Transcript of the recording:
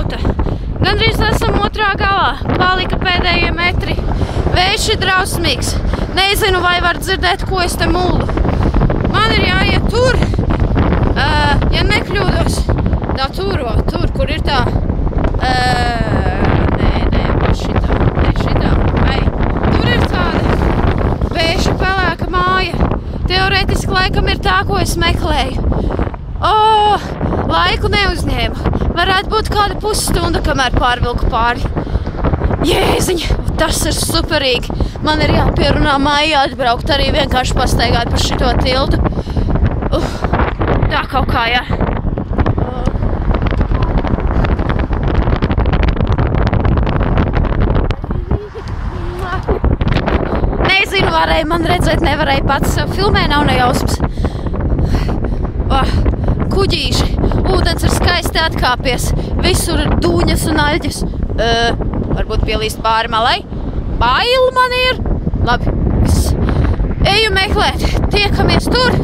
tauta. Gandrīz esam otrā galā. Palika pēdējie metri. Vējš ir drausmīgs. Nezinu, vai var dzirdēt, ko es te mūlu. Man ir jāiet tur, ja nekļūdos. Tā tur, kur ir tā. Nē, šitā. Tur ir tāda bēža pelēka māja. Teorētiski laikam ir tā, ko es meklēju. Laiku neuzņēmu. Varētu būt kāda pusstunda, kamēr pārvilku pāri. Jēziņ, tas ir superīgi. Man ir jāpierunā mājā atbraukt, arī vienkārši pastaigāt par šito tiltu. Tā kaut kā, jā. Nezinu, varēja man redzēt, nevarēja pats. Filmē nav nejausmas. Kuģīši. Ūdens ir skaisti atkāpies. Visur ir dūņas un aļģes. Varbūt pielīst pāri malai. Bail man ir. Labi, viss. Eju meklēt. Tiekamies tur.